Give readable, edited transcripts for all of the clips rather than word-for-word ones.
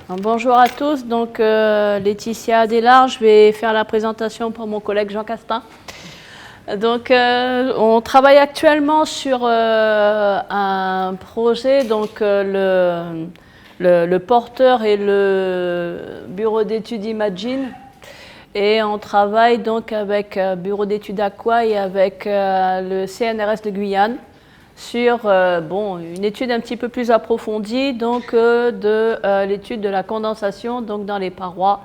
Bonjour à tous, donc Laetitia Adélard, je vais faire la présentation pour mon collègue Jean Castin. Donc on travaille actuellement sur un projet, donc le porteur et le bureau d'études Imagine, et on travaille donc avec bureau d'études Aqua et avec le CNRS de Guyane sur une étude un petit peu plus approfondie donc, de l'étude de la condensation donc, dans les parois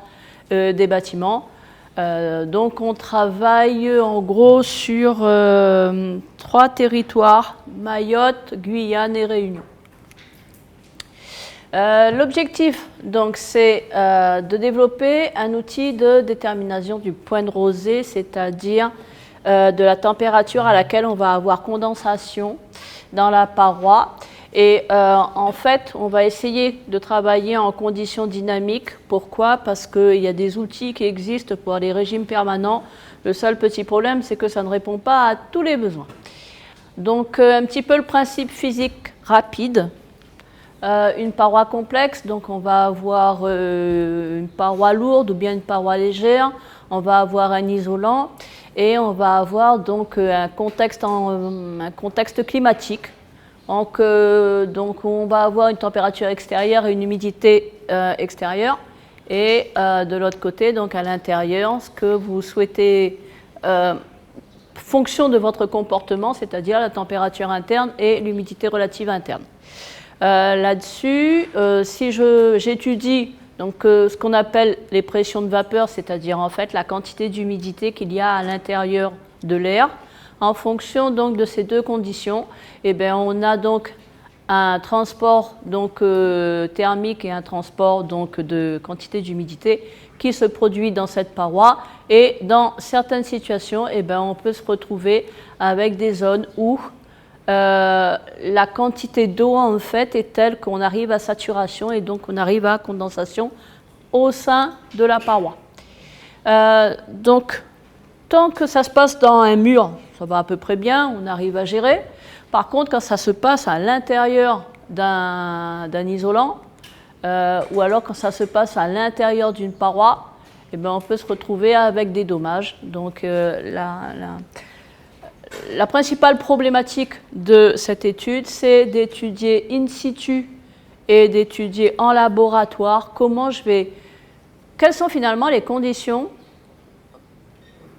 des bâtiments. Donc on travaille en gros sur 3 territoires, Mayotte, Guyane et Réunion. L'objectif, donc, c'est de développer un outil de détermination du point de rosée, c'est-à-dire de la température à laquelle on va avoir condensation dans la paroi. Et en fait, on va essayer de travailler en conditions dynamiques. Pourquoi? Parce qu'il y a des outils qui existent pour les régimes permanents. Le seul petit problème, c'est que ça ne répond pas à tous les besoins. Donc, un petit peu le principe physique rapide. Une paroi complexe, donc on va avoir une paroi lourde ou bien une paroi légère. On va avoir un isolant et on va avoir donc un contexte climatique. Donc on va avoir une température extérieure et une humidité extérieure. Et de l'autre côté, donc à l'intérieur, ce que vous souhaitez, fonction de votre comportement, c'est-à-dire la température interne et l'humidité relative interne. Là-dessus, si j'étudie donc, ce qu'on appelle les pressions de vapeur, c'est-à-dire en fait la quantité d'humidité qu'il y a à l'intérieur de l'air, en fonction donc, de ces deux conditions, eh bien, on a donc un transport donc, thermique et un transport donc, de quantité d'humidité qui se produit dans cette paroi. Et dans certaines situations, eh bien, on peut se retrouver avec des zones où la quantité d'eau en fait est telle qu'on arrive à saturation et donc on arrive à condensation au sein de la paroi. Donc tant que ça se passe dans un mur, ça va à peu près bien, on arrive à gérer. Par contre, quand ça se passe à l'intérieur d'un isolant ou alors quand ça se passe à l'intérieur d'une paroi, eh bien, on peut se retrouver avec des dommages. Donc la principale problématique de cette étude, c'est d'étudier in situ et d'étudier en laboratoire quelles sont finalement les conditions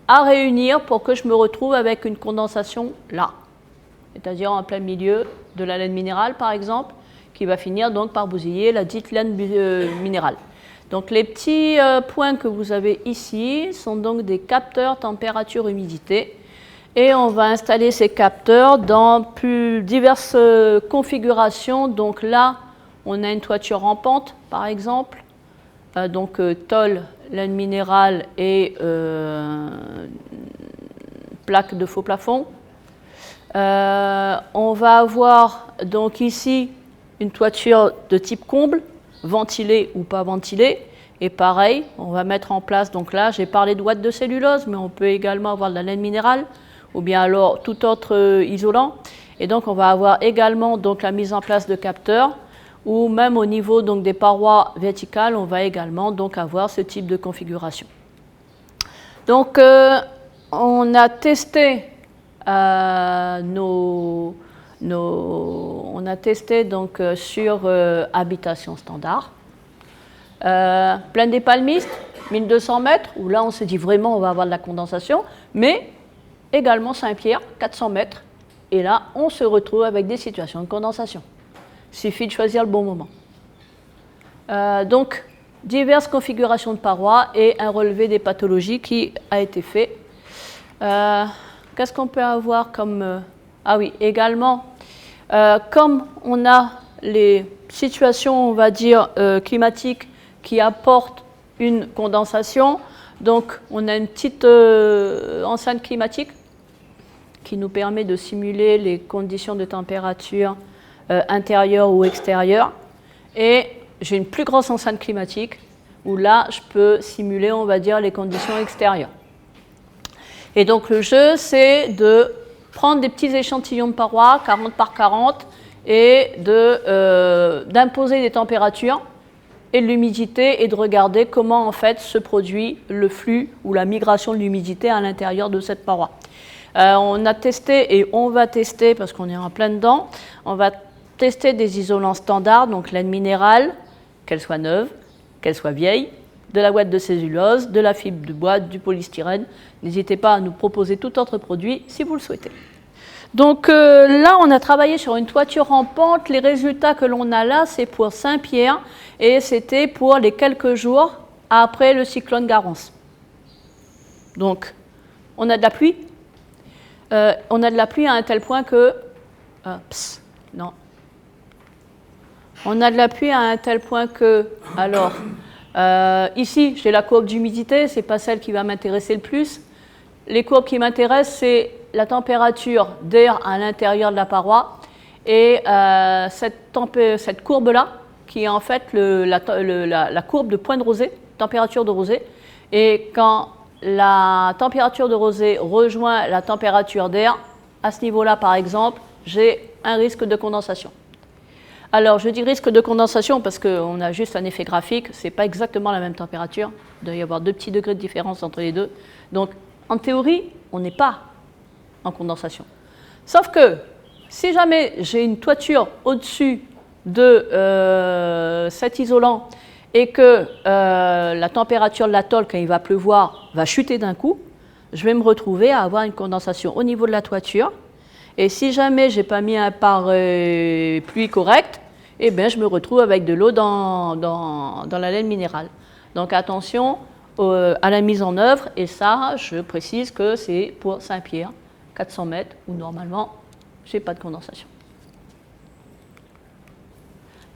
à réunir pour que je me retrouve avec une condensation là, c'est-à-dire en plein milieu de la laine minérale par exemple, qui va finir donc par bousiller la dite laine minérale. Donc les petits points que vous avez ici sont donc des capteurs température-humidité. Et on va installer ces capteurs dans plus diverses configurations. Donc là, on a une toiture rampante, par exemple. Donc tôle, laine minérale et plaque de faux plafond. On va avoir donc ici une toiture de type comble, ventilée ou pas ventilée. Et pareil, on va mettre en place, donc là, j'ai parlé de ouate de cellulose, mais on peut également avoir de la laine minérale, ou bien alors tout autre isolant. Et donc on va avoir également donc, la mise en place de capteurs, ou même au niveau donc, des parois verticales, on va également donc, avoir ce type de configuration. Donc on a testé on a testé donc, sur habitation standard, plaine des Palmistes, 1200 mètres, où là on s'est dit vraiment on va avoir de la condensation, mais également Saint-Pierre, 400 mètres. Et là, on se retrouve avec des situations de condensation. Il suffit de choisir le bon moment. Donc, diverses configurations de parois et un relevé des pathologies qui a été fait. Qu'est-ce qu'on peut avoir comme... Ah oui, également, comme on a les situations, on va dire, climatiques qui apportent une condensation, donc on a une petite enceinte climatique qui nous permet de simuler les conditions de température intérieure ou extérieure. Et j'ai une plus grosse enceinte climatique où là, je peux simuler, on va dire, les conditions extérieures. Et donc le jeu, c'est de prendre des petits échantillons de parois, 40 par 40, et d'imposer des températures et de l'humidité et de regarder comment en fait se produit le flux ou la migration de l'humidité à l'intérieur de cette paroi. On a testé et on va tester, parce qu'on est en plein dedans, on va tester des isolants standards, donc laine minérale, qu'elle soit neuve, qu'elle soit vieille, de la ouate de cellulose, de la fibre de bois, du polystyrène. N'hésitez pas à nous proposer tout autre produit si vous le souhaitez. Donc là, on a travaillé sur une toiture en pente. Les résultats que l'on a là, c'est pour Saint-Pierre et c'était pour les quelques jours après le cyclone Garance. Donc, on a de la pluie. On a de la pluie à un tel point que... non. On a de la pluie à un tel point que... Alors, ici, j'ai la courbe d'humidité, ce n'est pas celle qui va m'intéresser le plus. Les courbes qui m'intéressent, c'est la température d'air à l'intérieur de la paroi et cette courbe-là, qui est en fait la courbe de point de rosée, température de rosée. Et quand la température de rosée rejoint la température d'air, à ce niveau-là, par exemple, j'ai un risque de condensation. Alors, je dis risque de condensation parce qu'on a juste un effet graphique, ce n'est pas exactement la même température, il doit y avoir 2 petits degrés de différence entre les deux. Donc, en théorie, on n'est pas en condensation. Sauf que, si jamais j'ai une toiture au-dessus de cet isolant et que la température de l'atoll, quand il va pleuvoir, va chuter d'un coup, je vais me retrouver à avoir une condensation au niveau de la toiture. Et si jamais je n'ai pas mis un pare-pluie correct, eh bien, je me retrouve avec de l'eau dans la laine minérale. Donc attention à la mise en œuvre, et ça, je précise que c'est pour Saint-Pierre, 400 mètres, où normalement, je n'ai pas de condensation.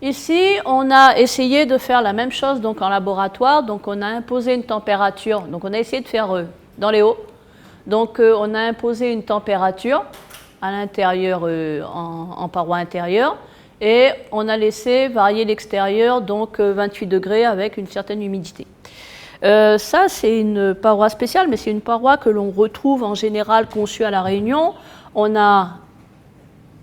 Ici, on a essayé de faire la même chose donc, en laboratoire. Donc, on a imposé une température. Donc, on a essayé de faire dans les hauts. Donc, on a imposé une température à l'intérieur, en paroi intérieure. Et on a laissé varier l'extérieur, donc 28 degrés avec une certaine humidité. Ça, c'est une paroi spéciale, mais c'est une paroi que l'on retrouve en général conçue à La Réunion. On a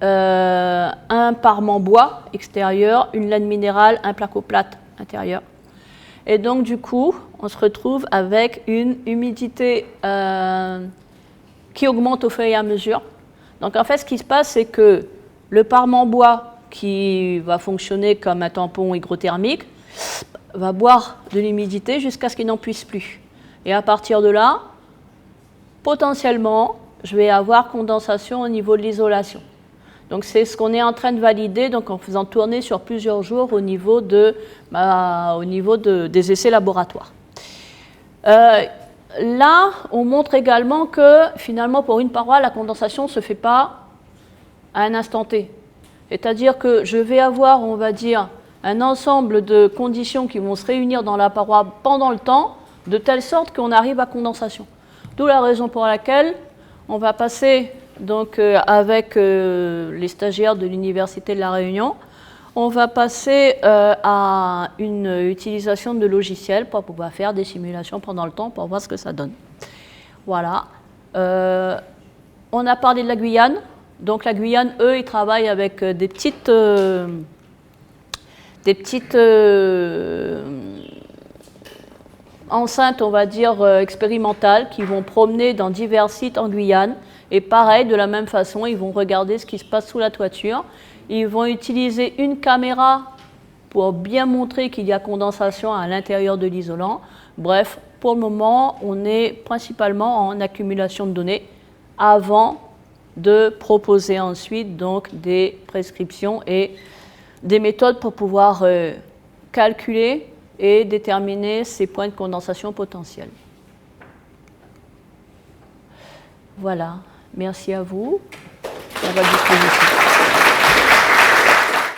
un parement bois extérieur, une laine minérale, un placo-plate intérieur. Et donc, du coup, on se retrouve avec une humidité qui augmente au fur et à mesure. Donc, en fait, ce qui se passe, c'est que le parement bois, qui va fonctionner comme un tampon hygrothermique, va boire de l'humidité jusqu'à ce qu'il n'en puisse plus. Et à partir de là, potentiellement, je vais avoir condensation au niveau de l'isolation. Donc c'est ce qu'on est en train de valider donc en faisant tourner sur plusieurs jours au niveau des essais laboratoires. Là, on montre également que finalement pour une paroi, la condensation ne se fait pas à un instant T. C'est-à-dire que je vais avoir, on va dire, un ensemble de conditions qui vont se réunir dans la paroi pendant le temps, de telle sorte qu'on arrive à condensation. D'où la raison pour laquelle on va passer donc, avec les stagiaires de l'Université de La Réunion, on va passer à une utilisation de logiciels pour pouvoir faire des simulations pendant le temps pour voir ce que ça donne. Voilà. On a parlé de la Guyane. Donc la Guyane, eux, ils travaillent avec des petites enceintes, on va dire, expérimentales qui vont promener dans divers sites en Guyane. Et pareil, de la même façon, ils vont regarder ce qui se passe sous la toiture. Ils vont utiliser une caméra pour bien montrer qu'il y a condensation à l'intérieur de l'isolant. Bref, pour le moment, on est principalement en accumulation de données avant de proposer ensuite donc, des prescriptions et des méthodes pour pouvoir calculer et déterminer ces points de condensation potentiels. Voilà, merci à vous et à votre disposition.